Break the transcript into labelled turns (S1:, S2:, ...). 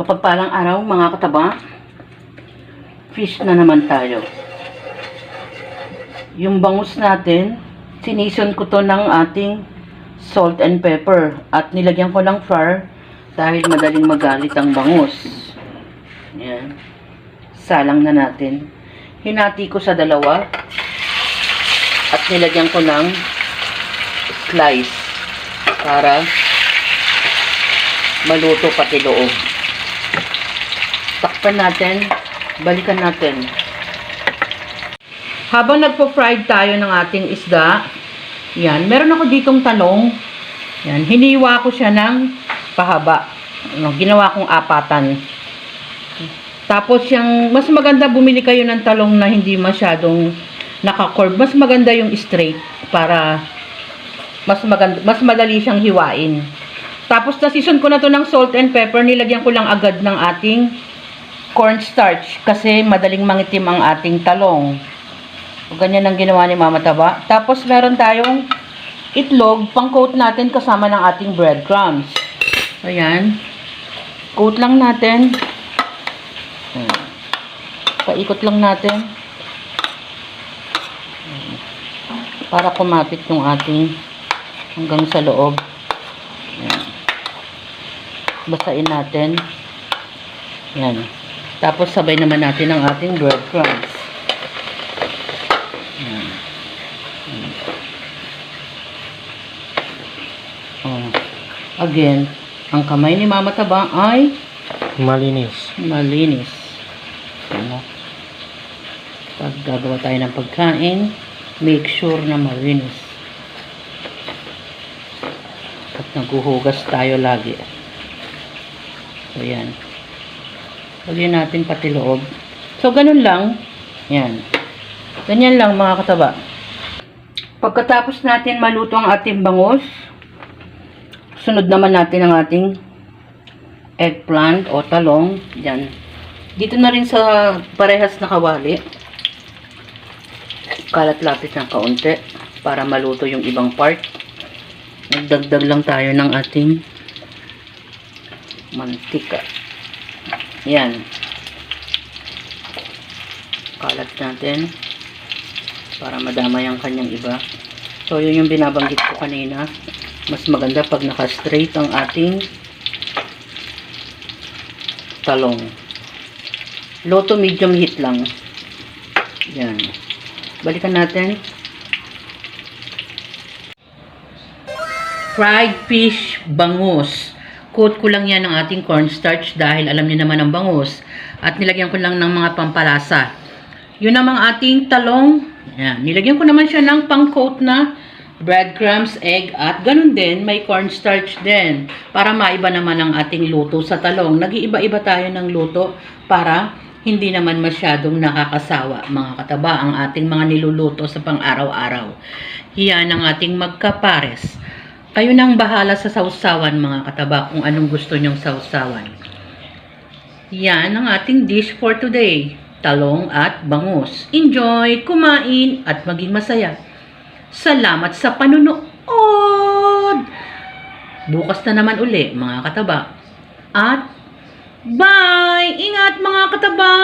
S1: Mapagpalang araw mga kataba, fish na naman tayo. Yung bangus natin, sinison ko to ng ating salt and pepper at nilagyan ko ng flour dahil madaling magalit ang bangus. Yan. Salang na natin. Hinati ko sa dalawa at nilagyan ko ng slice para maluto pati loob. Takpan natin, balikan natin. Habang nagpo-fried tayo ng ating isda, yan, meron ako ditong talong. Yan, hiniwa ko siya ng pahaba. Ginawa kong apatan. Tapos yung, mas maganda bumili kayo ng talong na hindi masyadong naka-curve. Mas maganda yung straight para mas madali siyang hiwain. Tapos na-season ko na to ng salt and pepper, nilagyan ko lang agad ng ating cornstarch kasi madaling mangitim ang ating talong. O, ganyan ang ginawa ni Mama Taba. Tapos meron tayong itlog, pang-coat natin kasama ng ating breadcrumbs. Ayan. Coat lang natin. Paikot lang natin. Para kumapit yung ating hanggang sa loob. Ayan. Basain natin. Yan. Tapos sabay naman natin ang ating breadcrumbs. Yan. Oh. Again, ang kamay ni Mama Taba ay
S2: malinis.
S1: Malinis. Ano? Pag gagawa tayo ng pagkain, make sure na malinis. At naghuhugas tayo lagi. So, yan. Lagyan natin pati loob. So, ganun lang. Yan. Ganyan lang mga kataba. Pagkatapos natin maluto ang ating bangus, sunod naman natin ang ating eggplant o talong. Yan. Dito na rin sa parehas na kawali. Kalat-lapit ng kaunti para maluto yung ibang part. Nagdagdag lang tayo ng ating mantika. Yan. Kalat natin para madamay ang kanyang iba. So, yun yung binabanggit ko kanina. Mas maganda pag naka-straight ang ating talong. Low to medium heat lang. Yan. Balikan natin. Fried fish bangus. Coat ko lang yan ng ating cornstarch dahil alam niyo naman ang bangus. At nilagyan ko lang ng mga pampalasa. Yun namang ating talong. Yan. Nilagyan ko naman siya ng pang-coat na breadcrumbs, egg, at ganun din, may cornstarch din. Para maiba naman ang ating luto sa talong. Nag-iiba-iba tayo ng luto para hindi naman masyadong nakakasawa, mga kataba, ang ating mga niluluto sa pang-araw-araw. Yan ang ating magkapares. Kayo nang bahala sa sausawan, mga kataba, kung anong gusto nyong sausawan. Yan ang ating dish for today. Talong at bangus. Enjoy, kumain, at maging masaya. Salamat sa panunood! Bukas na naman uli, mga kataba. At bye! Ingat, mga kataba!